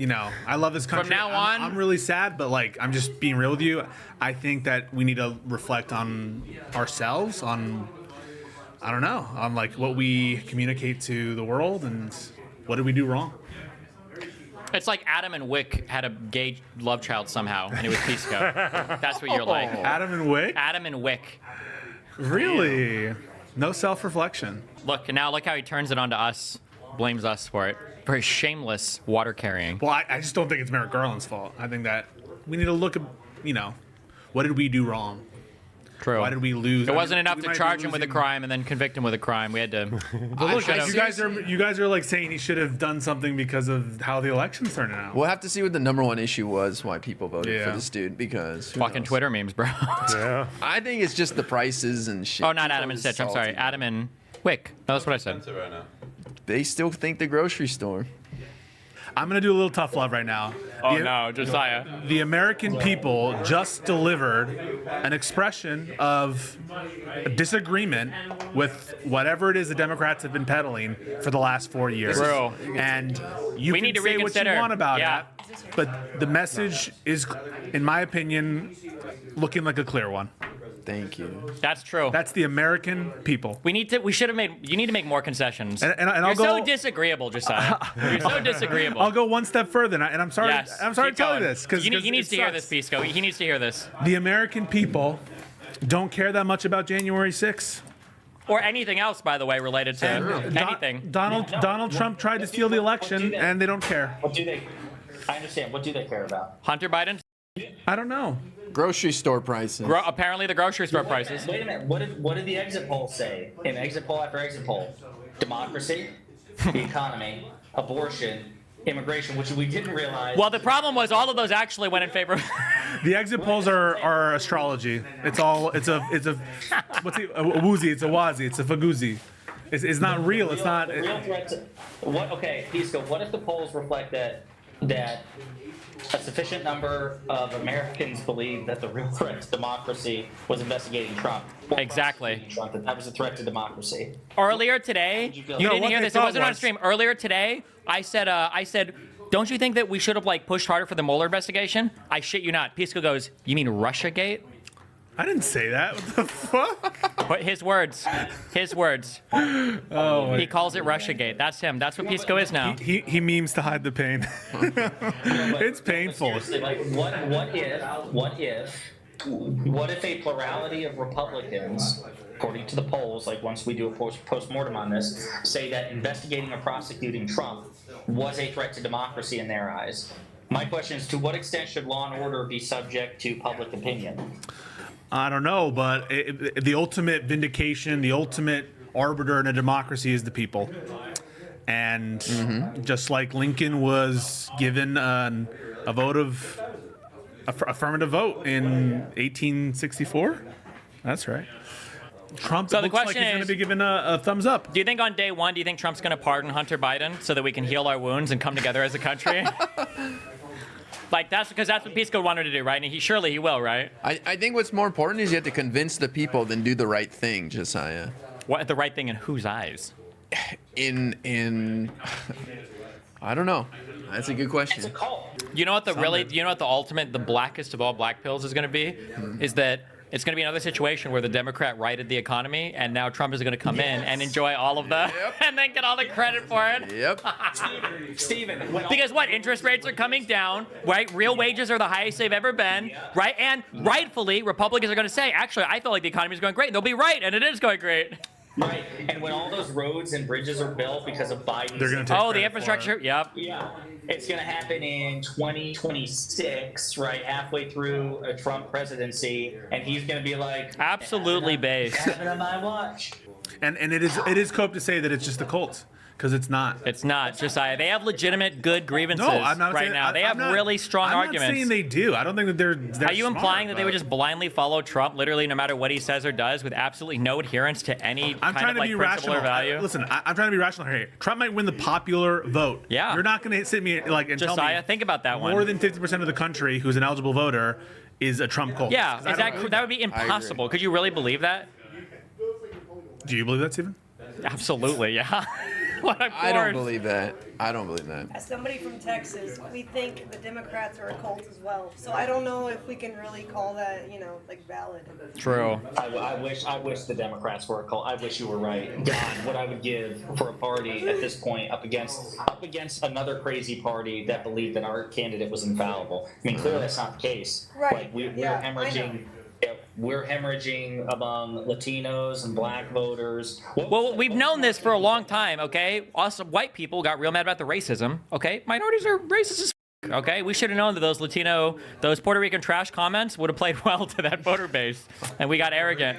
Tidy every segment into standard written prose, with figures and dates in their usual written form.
I love this country. From now on, I'm really sad, but like, I'm just being real with you. I think that we need to reflect on ourselves, on, I don't know, on like what we communicate to the world and what did we do wrong. it's like Adam and Wick had a gay love child somehow, and it was Pisco. That's what you're like. Adam and Wick? Adam and Wick. Really? No self-reflection. Look how he turns it onto us, blames us for it. Very shameless water carrying. Well, I just don't think it's Merrick Garland's fault. I think that we need to look at, what did we do wrong? True. Why did we lose? It wasn't enough to charge him with a crime and then convict him with a crime. We had to. But look, you guys are like saying he should have done something because of how the election's turning out. We'll have to see what the number one issue was, why people voted Yeah. for this dude, because who Fucking knows? Twitter memes, bro. Yeah. I think it's just the prices and shit. Oh, not Adam People and are Stitch. I'm sorry. salty. Adam and Wick. No, that's what I said. Right now. They still think the grocery store. I'm going to do a little tough love right now. Oh, The- no, Josiah. The American people just delivered an expression of disagreement with whatever it is the Democrats have been peddling for the last 4 years. True. And you We can need to say what reconsider. you want about Yeah. it, but the message is, in my opinion, looking like a clear one. Thank you. That's true. That's the American people. You need to make more concessions. And I'll You're so go. disagreeable, Josiah. You're so disagreeable. I'll go one step further, and I'm sorry. Yes. I'm sorry to Keep tell you going. this because he needs to hear this, Pisco. He needs to hear this. The American people don't care that much about January 6th. Or anything else, by the way, related to anything. Donald Trump tried to steal the election, and they don't care. What do they? I understand. What do they care about? Hunter Biden. I don't know. Grocery store prices. Apparently, the grocery store prices. Wait a minute. What did the exit polls say? In exit poll after exit poll, democracy, the economy, abortion, immigration, which we didn't realize. Well, the problem was all of those actually went in favor. The exit polls are astrology. It's a what's it? A woozy. It's a wazi. It's a faguzi. It's not real. It's not. The real threat to, what? Okay, Pisco. What if the polls reflect that a sufficient number of Americans believe that the real threat to democracy was investigating Trump? Or Exactly. prosecuting Trump, that was a threat to democracy. Earlier today, you feel? didn't what hear they this. It thought wasn't on was- stream. Earlier today, I said, don't you think that we should have pushed harder for the Mueller investigation? I shit you not. Pisco goes, you mean Russiagate? I didn't say that. What the fuck? But his words. Oh, He calls it Russiagate. That's him. That's what Pisco is now. he memes to hide the pain. It's painful. Seriously, what if a plurality of Republicans, according to the polls, once we do a post-mortem on this, say that investigating or prosecuting Trump was a threat to democracy in their eyes? My question is, to what extent should law and order be subject to public opinion? I don't know, but the ultimate vindication, the ultimate arbiter in a democracy is the people. And just like Lincoln was given a vote of affirmative vote in 1864, that's right. Trump So the looks like question he's going is- to be given a thumbs up. Do you think on day one, Trump's going to pardon Hunter Biden so that we can heal our wounds and come together as a country? That's because that's what Pisco wanted to do, right? And surely he will, right? I think what's more important is you have to convince the people than do the right thing, Josiah. What the right thing in whose eyes? In I don't know. That's a good It's a question. cult. You know what the ultimate, the blackest of all black pills is going to be? Is that it's going to be another situation where the Democrat righted the economy, and now Trump is going to come in and enjoy all of the, and then get all the credit for it. Yep. Stephen, Because what? Interest rates are coming down, right? Real wages are the highest they've ever been, right? And rightfully, Republicans are going to say, actually, I feel like the economy is going great. And they'll be right, and it is going great. right, and when all those roads and bridges are built because of Biden's... They're going to take Oh, the credit for infrastructure. it. Yep. Yeah, it's going to happen in 2026, right, halfway through a Trump presidency, and he's going to be like... Absolutely based. Happened on my watch. And it is cope to say that it's just the Colts, because it's not. It's not, Josiah. They have legitimate good grievances No, I'm not right saying, now. They I'm have not- really strong I'm arguments. not saying they do. I don't think that they're Are you smart, implying that they but- would just blindly follow Trump, literally no matter what he says or does, with absolutely no adherence to any I'm kind trying of to be principle rational. or value? Listen, I'm trying to be rational here. Trump might win the popular vote. Yeah. You're not going to sit me and tell Josiah, me think about that one. more than 50% of the country who's an eligible voter is a Trump cult. Yeah, 'Cause I is don't- that would be impossible. Could you really believe that? Do you believe that, Stephen? Absolutely, yeah. What a I don't course. believe that. I don't believe that. As somebody from Texas, we think the Democrats are a cult as well. So I don't know if we can really call that, like valid. True. I wish the Democrats were a cult. I wish you were right. God, what I would give for a party at this point up against another crazy party that believed that our candidate was infallible. I mean, clearly that's not the case. Right. Like we're Yeah, I hemorrhaging. We're hemorrhaging among Latinos and black voters. Well, we've known this for a long time, okay? Us white people got real mad about the racism, okay? Minorities are racist as f***, okay? We should have known that those Puerto Rican trash comments would have played well to that voter base, and we got arrogant.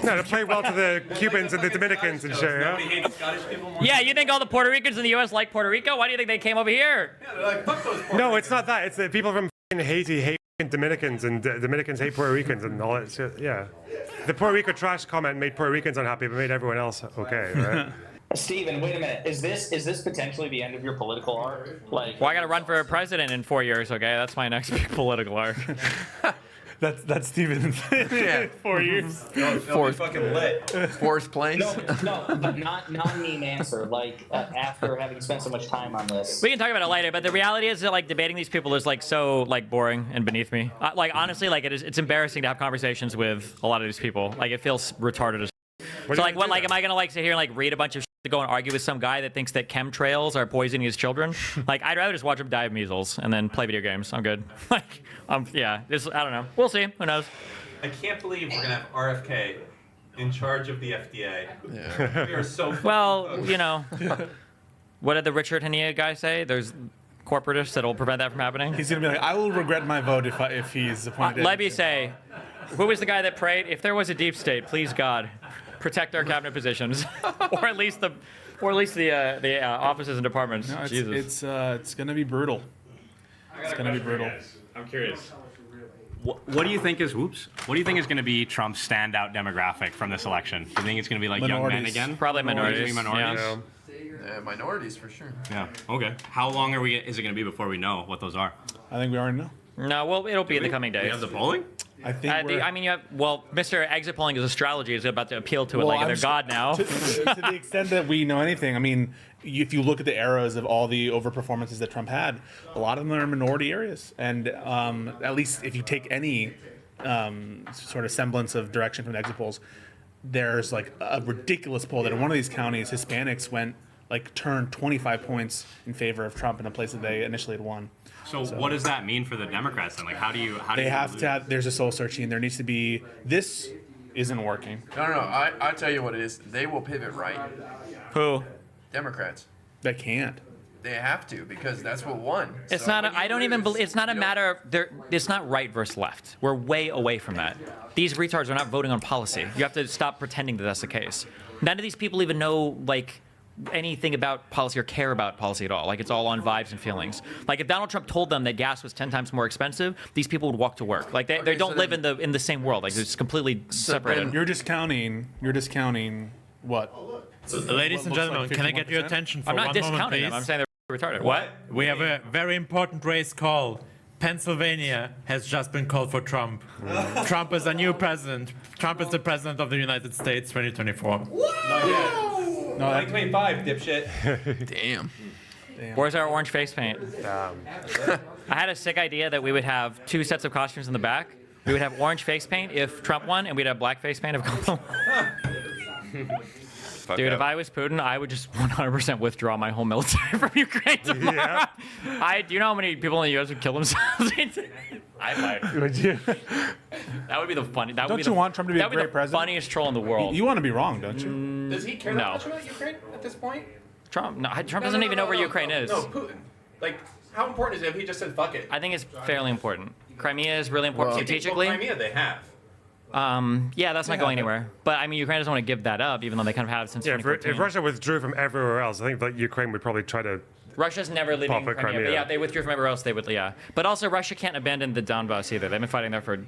No, to play well to the Cubans and the Dominicans and shit, yeah? Nobody hates Scottish people more. Yeah, you think all the Puerto Ricans in the U.S. like Puerto Rico? Why do you think they came over here? Yeah, they're like, fuck those. No, it's not that. It's the people from Haiti hate Dominicans, and Dominicans hate Puerto Ricans and all that shit. Yeah. The Puerto Rico trash comment made Puerto Ricans unhappy, but made everyone else okay, right? Steven, wait a minute. Is this potentially the end of your political arc? Like, Well, I got to run for president in 4 years, okay? That's my next big political arc. That's Steven. Yeah. 4 years. Fourth, Fucking lit. fourth place. no, but not a meme answer. Like after having spent so much time on this. We can talk about it later, but the reality is that like debating these people is like so like boring and beneath me. Like honestly, like it's embarrassing to have conversations with a lot of these people. Like it feels retarded as. So like what? Like am I gonna like sit here and like read a bunch of shit to go and argue with some guy that thinks that chemtrails are poisoning his children? Like I'd rather just watch him die of measles and then play video games. I'm good. Like yeah, I don't know. We'll see. Who knows? I can't believe we're gonna have RFK in charge of the FDA. Yeah. We are so. Well, you know, what did the Richard Hania guy say? There's corporatists that'll prevent that from happening. He's gonna be like, I will regret my vote if he's appointed. Let me say, who was the guy that prayed? If there was a deep state, please God, protect our cabinet positions, or at least the offices and departments. No, Jesus. it's gonna be brutal. It's gonna be brutal. I'm curious. What do you think is What do you think is going to be Trump's standout demographic from this election? Do you think it's going to be like young men Minorities. again? Probably minorities. Minorities. Yeah, minorities for sure. Yeah. Okay. How long is it going to be before we know what those are? I think we already know. No, well, it'll be in the coming Do we days. have the polling? I think we're, I mean, Mr. Exit Polling is astrology is about to appeal to it Well, like I'm they're s- God now. to the extent that we know anything. I mean, if you look at the eras of all the overperformances that Trump had, a lot of them are minority areas, and at least if you take any sort of semblance of direction from the exit polls, there's like a ridiculous poll that in one of these counties, Hispanics turned 25 points in favor of Trump in a place that they initially had won. So what does that mean for the Democrats then? Like, how do you? They have to have, there's a soul searching. There needs to be, this isn't working. No. I'll tell you what it is. They will pivot right. Who? Democrats. They can't. They have to because that's what won. It's So not. when you I don't even lose, believe. It's not a you don't- matter of. It's not right versus left. We're way away from that. These retards are not voting on policy. You have to stop pretending that that's the case. None of these people even know like anything about policy or care about policy at all. Like it's all on vibes and feelings. Like if Donald Trump told them that gas was 10 times more expensive, these people would walk to work. Like they Okay, don't so live then- in the same world. Like it's completely separated. then- You're discounting what? Ladies and looks gentlemen, like can I get your 51%? attention for I'm not one moment, discounting please? them. I'm saying they're retarded. What? We have a very important race call. Pennsylvania has just been called for Trump. Trump is a new president. Trump is the president of the United States 2024. No, 2025, dipshit. Damn. Where's our orange face paint? I had a sick idea that we would have two sets of costumes in the back. We would have orange face paint if Trump won, and we'd have black face paint if Trump won. Dude, if I was Putin, I would just 100% withdraw my whole military from Ukraine tomorrow. Yeah. Do you know how many people in the U.S. would kill themselves? I might. would you? That would be the funny. That would Don't be you the, want Trump to be a that would great the president? funniest troll in the world. You want to be wrong, don't you? Does he care No. that much about Ukraine at this point? Trump doesn't even know where Ukraine is. No, Putin. Like, how important is it if he just said fuck it? I think it's fairly important. Crimea is really important Well- strategically. Well, Crimea they have. Yeah, that's not going anywhere. But I mean, Ukraine doesn't want to give that up, even though they kind of have since Yeah, if 2014. Russia withdrew from everywhere else, I think that Ukraine would probably try to. Russia's never leaving Pop Crimea. it, Crimea. But yeah, they withdrew from everywhere else. They would, yeah. But also, Russia can't abandon the Donbass either. They've been fighting there for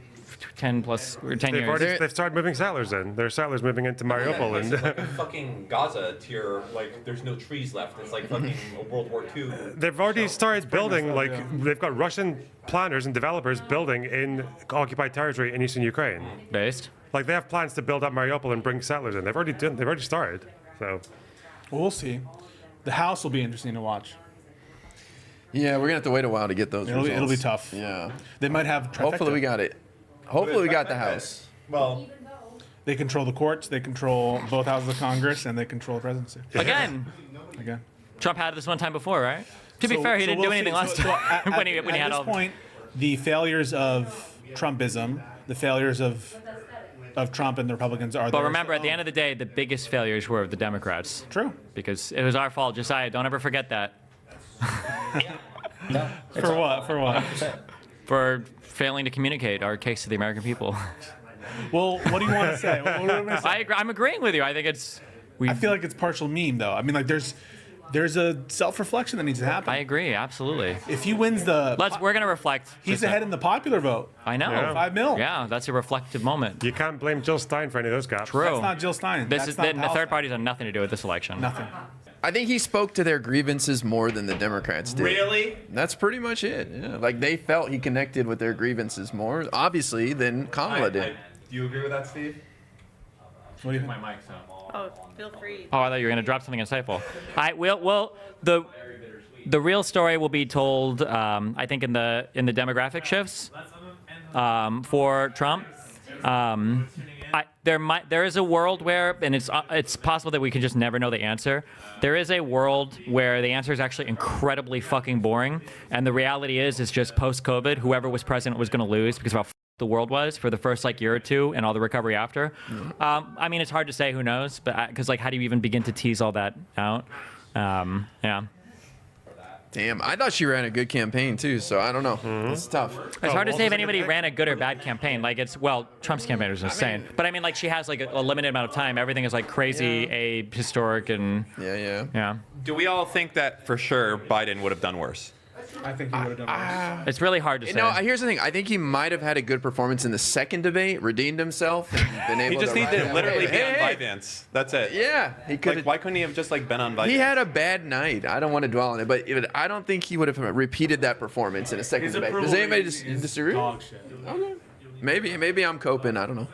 10 years. They've started moving settlers in. There are settlers moving into Mariupol, It's like and a fucking Gaza tier, like there's no trees left. It's like fucking a World War II. they've already started building. Like they've got Russian planners and developers building in occupied territory in eastern Ukraine. Based. Like they have plans to build up Mariupol and bring settlers in. They've already started. So Well, we'll see. The House will be interesting to watch. Yeah, we're gonna have to wait a while to get those results. It'll be tough. Yeah. They might have trifecta. Hopefully we got it. Hopefully we got the House. Well, They control the courts, they control both houses of Congress, and they control the presidency. Again, Again. Trump had this one time before, right? To be So- fair, he so didn't we'll do anything see. last So time when he at had this all. point, the failures of Trumpism, the failures of Trump and the Republicans are. But remember, at the end of the day, the biggest failures were of the Democrats. True. Because it was our fault. Josiah, don't ever forget that. No. For what? For what? For failing to communicate our case to the American people. Well, what do you want to say? What am I saying? I'm agreeing with you. I think it's. I feel like it's partial meme, though. I mean, like there's a self-reflection that needs to happen. I agree, absolutely. If he wins the, We're gonna reflect. he's ahead in the popular vote. I know. Yeah. 5 mil. Yeah, that's a reflective moment. You can't blame Jill Stein for any of those gaps. True. That's not Jill Stein. This That's is not the third Palestine. parties have nothing to do with this election. Nothing. I think he spoke to their grievances more than the Democrats did. really? That's pretty much it. Yeah. Like they felt he connected with their grievances more, obviously, than Kamala did. Do you agree with that, Steve? What do you think? My mic's on. Oh, feel free. Oh, I thought you were gonna drop something insightful. The real story will be told, I think, in the demographic shifts for Trump. There is a world where, and it's possible that we can just never know the answer. There is a world where the answer is actually incredibly fucking boring, and the reality is just post-COVID, whoever was president was going to lose because of how the world was for the first year or two and all the recovery after. I mean, it's hard to say. Who knows? But because how do you even begin to tease all that out? Yeah. Damn, I thought she ran a good campaign too, so I don't know. It's tough. It's hard to say if anybody ran a good or bad campaign. Trump's campaign was insane. But I mean, she has a limited amount of time. Everything is crazy, historic, and Yeah. Do we all think that for sure Biden would have done worse? I think he would have done worse. it's really hard to say. No, here's the thing. I think he might have had a good performance in the second debate, redeemed himself, and been able He just to needed to ride literally out. be on Hey, Vyvanse. That's it. Yeah, he could. Why couldn't he have just been on Vyvanse? He had a bad night. I don't want to dwell on it, but I don't think he would have repeated that performance in a second debate. Does anybody disagree? Dog shit. Okay. Maybe I'm coping. I don't know.